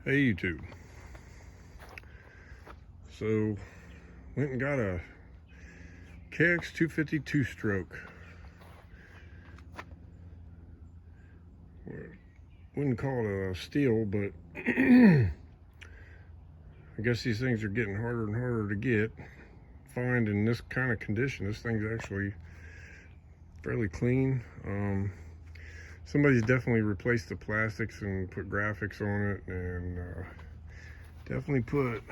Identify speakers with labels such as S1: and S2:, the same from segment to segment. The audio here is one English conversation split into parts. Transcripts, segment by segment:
S1: Hey YouTube. So went and got a KX250 two-stroke. Wouldn't call it a steal, but I guess these things are getting harder and harder to find in this kind of condition. This thing's actually fairly clean. Somebody's definitely replaced the plastics and put graphics on it, and definitely put,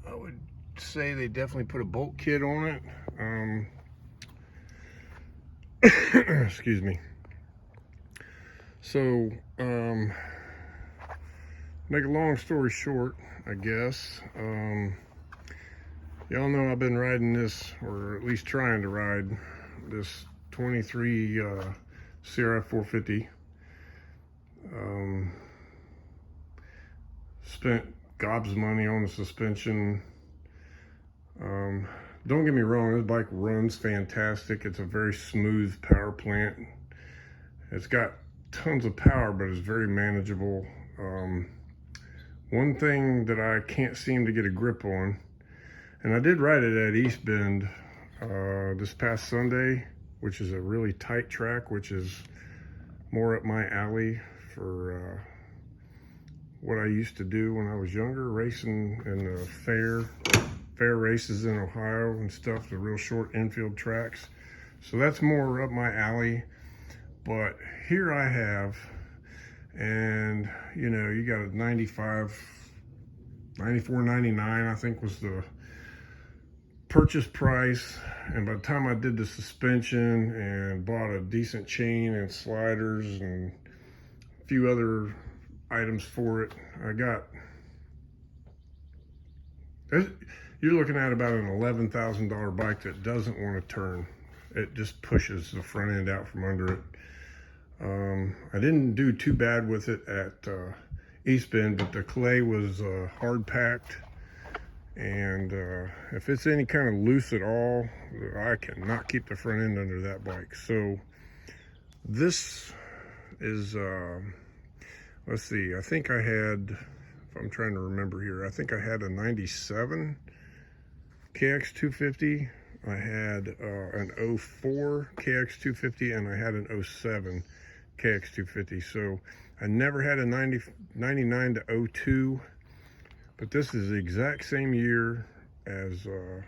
S1: I would say they definitely put a bolt kit on it. Excuse me. So, make a long story short, I guess, y'all know I've been riding this, or at least trying to ride this 23 KX250. Spent gobs of money on the suspension. Don't get me wrong, this bike runs fantastic. It's a very smooth power plant. It's got tons of power, but it's very manageable. One thing that I can't seem to get a grip on, and I did ride it at East Bend this past Sunday, which is a really tight track, which is more up my alley for what I used to do when I was younger, racing in the fair races in Ohio and stuff, the real short infield tracks. So that's more up my alley. But here I have, and you know, you got a 94.99 I think was the purchase price, and by the time I did the suspension and bought a decent chain and sliders and a few other items for it, you're looking at about an $11,000 bike that doesn't want to turn. It just pushes the front end out from under it. I didn't do too bad with it at East Bend, but the clay was hard packed, and if it's any kind of loose at all, I cannot keep the front end under that bike. So this is let's see, I think I had, if I'm trying to remember here, I think I had a 97 KX250, I had an 04 KX250, and I had an 07 KX250. So I never had a 99 to 02, but this is the exact same year as the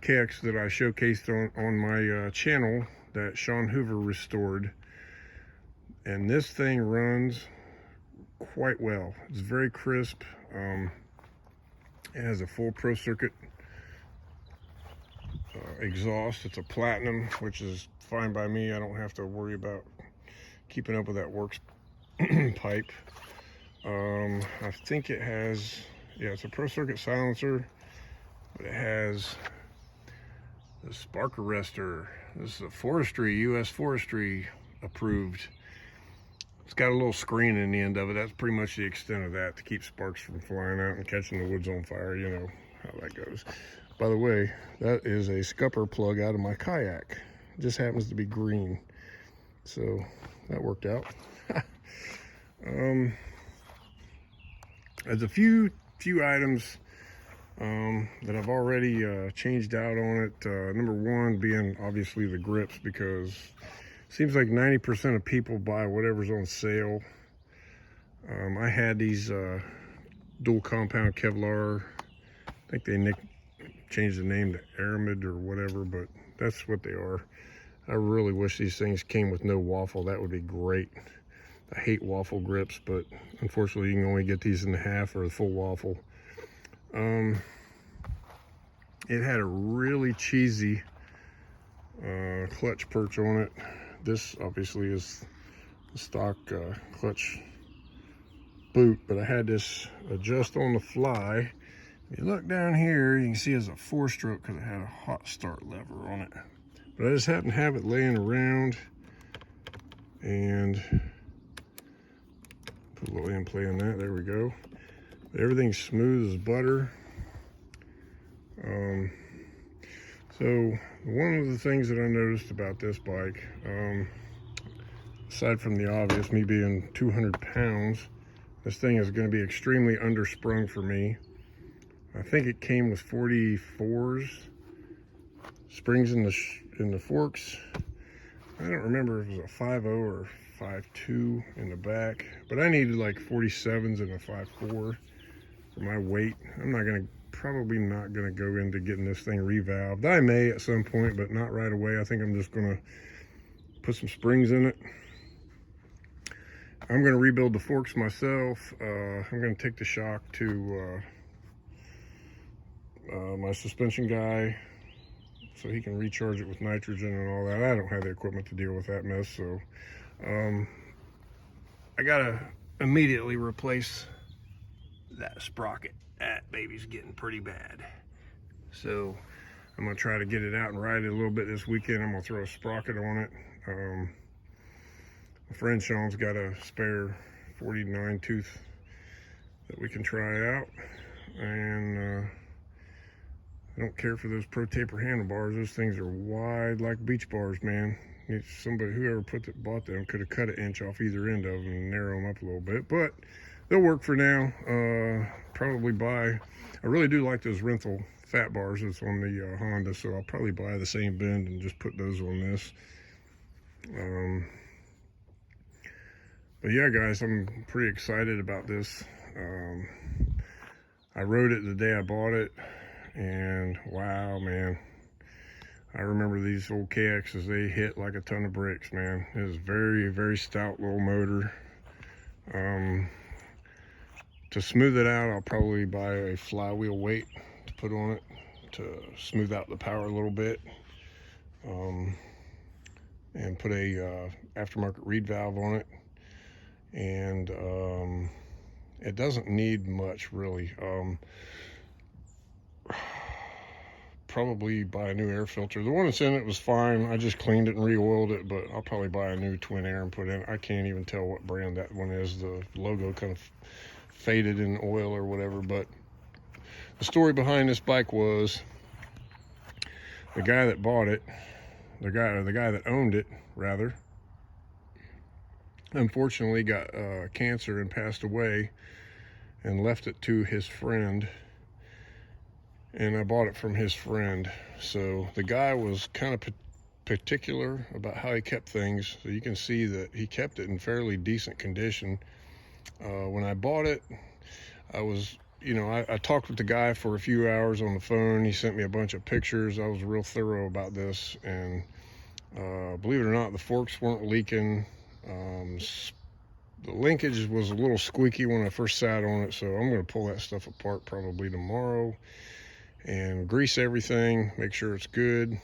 S1: KX that I showcased on my channel that Sean Hoover restored. And this thing runs quite well. It's very crisp. It has a full Pro Circuit exhaust. It's a platinum, which is fine by me. I don't have to worry about keeping up with that works pipe. I think it has, yeah, it's a Pro Circuit silencer, but it has the spark arrestor. This is a forestry, US forestry approved. It's got a little screen in the end of it. That's pretty much the extent of that, to keep sparks from flying out and catching the woods on fire. You know how that goes. By the way, that is a scupper plug out of my kayak. It just happens to be green, so that worked out. There's a few items that I've already changed out on it. Number one being obviously the grips, because it seems like 90% of people buy whatever's on sale. I had these dual compound Kevlar. I think they changed the name to Aramid or whatever, but that's what they are. I really wish these things came with no waffle. That would be great. I hate waffle grips, but unfortunately you can only get these in the half or the full waffle. It had a really cheesy clutch perch on it. This obviously is the stock clutch boot, but I had this adjust on the fly. If you look down here, you can see it's a 4-stroke because it had a hot start lever on it. But I just happened to have it laying around, and put a little end play on that. There we go. Everything's smooth as butter. So one of the things that I noticed about this bike, aside from the obvious, me being 200 pounds, This thing is going to be extremely undersprung for me. I think it came with 44s springs in the forks. I don't remember if it was a 5.0 or 5.2 in the back, but I needed like 47s and a 5.4 for my weight. I'm probably not gonna go into getting this thing revalved. I may at some point, but not right away. I think I'm just gonna put some springs in it. I'm gonna rebuild the forks myself. I'm gonna take the shock to my suspension guy so he can recharge it with nitrogen and all that. I don't have the equipment to deal with that mess, so I gotta immediately replace that sprocket. That baby's getting pretty bad. So I'm gonna try to get it out and ride it a little bit this weekend. I'm gonna throw a sprocket on it. My friend Sean's got a spare 49 tooth that we can try out, and I don't care for those Pro Taper handlebars. Those things are wide like beach bars, man. Somebody, whoever bought them could have cut an inch off either end of them and narrow them up a little bit, but they'll work for now. Probably buy, I really do like those Renthal fat bars that's on the Honda, so I'll probably buy the same bend and just put those on this. But yeah, guys, I'm pretty excited about this. I rode it the day I bought it, and wow, man. I remember these old KXs, they hit like a ton of bricks, man. It was very, very stout little motor. To smooth it out, I'll probably buy a flywheel weight to put on it to smooth out the power a little bit. And put a aftermarket reed valve on it. And it doesn't need much, really. Probably buy a new air filter. The one that's in it was fine. I just cleaned it and re-oiled it, but I'll probably buy a new twin air and put in. I can't even tell what brand that one is. The logo kind of faded in oil or whatever. But the story behind this bike was the guy that bought it, the guy that owned it, rather, unfortunately got cancer and passed away and left it to his friend. And I bought it from his friend. So the guy was kind of particular about how he kept things. So you can see that he kept it in fairly decent condition. When I bought it, I talked with the guy for a few hours on the phone. He sent me a bunch of pictures. I was real thorough about this. And believe it or not, the forks weren't leaking. The linkage was a little squeaky when I first sat on it. So I'm going to pull that stuff apart probably tomorrow and grease everything, make sure it's good.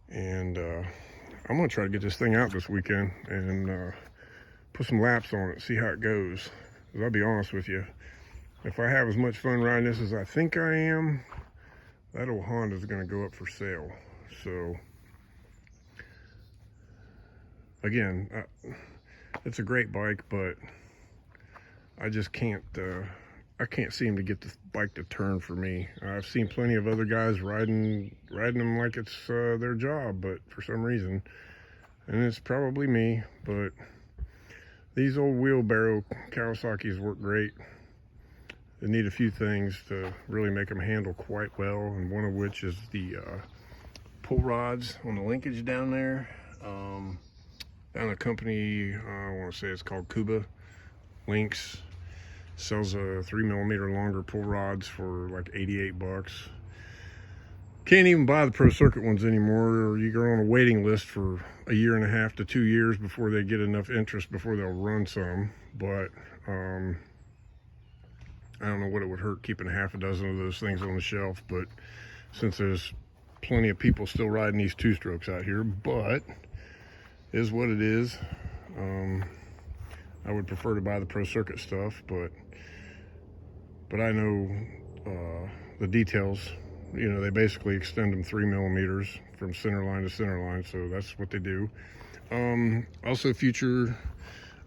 S1: And I'm gonna try to get this thing out this weekend and put some laps on it, see how it goes. Because I'll be honest with you, if I have as much fun riding this as I think I am, that old Honda is gonna go up for sale. So again, it's a great bike, but I just can't I can't seem to get the bike to turn for me. I've seen plenty of other guys riding them like it's their job, but for some reason, and it's probably me, but these old wheelbarrow Kawasaki's work great. They need a few things to really make them handle quite well, and one of which is the pull rods on the linkage down there. Down a company, I want to say it's called Kuba Links. Sells a 3mm longer pull rods for like 88 bucks. Can't even buy the Pro Circuit ones anymore, or you go on a waiting list for 1.5 to 2 years before they get enough interest before they'll run some. But I don't know what it would hurt keeping half a dozen of those things on the shelf, but since there's plenty of people still riding these two-strokes out here, but is what it is. I would prefer to buy the Pro Circuit stuff, but I know the details. You know, they basically extend them 3mm from center line to center line, so that's what they do. Also future,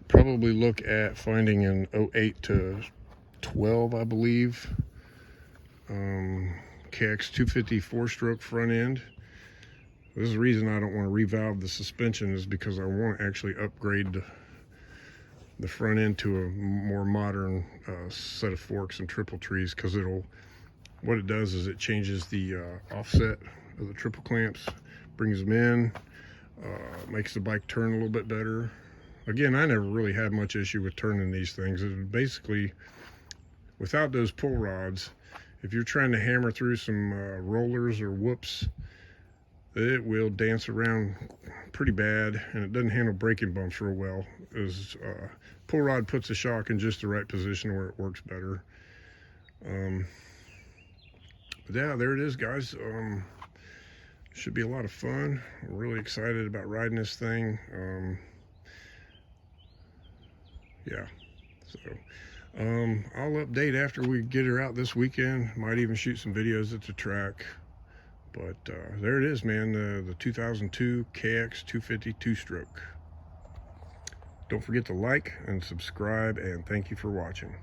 S1: probably look at finding an 08 to 12, I believe. KX250 4-stroke front end. This is the reason I don't want to revalve the suspension, is because I want to actually upgrade the front end to a more modern set of forks and triple trees, because what it does is it changes the offset of the triple clamps, brings them in, makes the bike turn a little bit better. Again, I never really had much issue with turning these things. It was basically, without those pull rods, if you're trying to hammer through some rollers or whoops, it will dance around pretty bad, and it doesn't handle braking bumps real well. Pull rod puts the shock in just the right position where it works better. But yeah, there it is, guys. Should be a lot of fun. I'm really excited about riding this thing. Yeah, so I'll update after we get her out this weekend. Might even shoot some videos at the track. But there it is, man, the 2002 KX250 two-stroke. Don't forget to like and subscribe, and thank you for watching.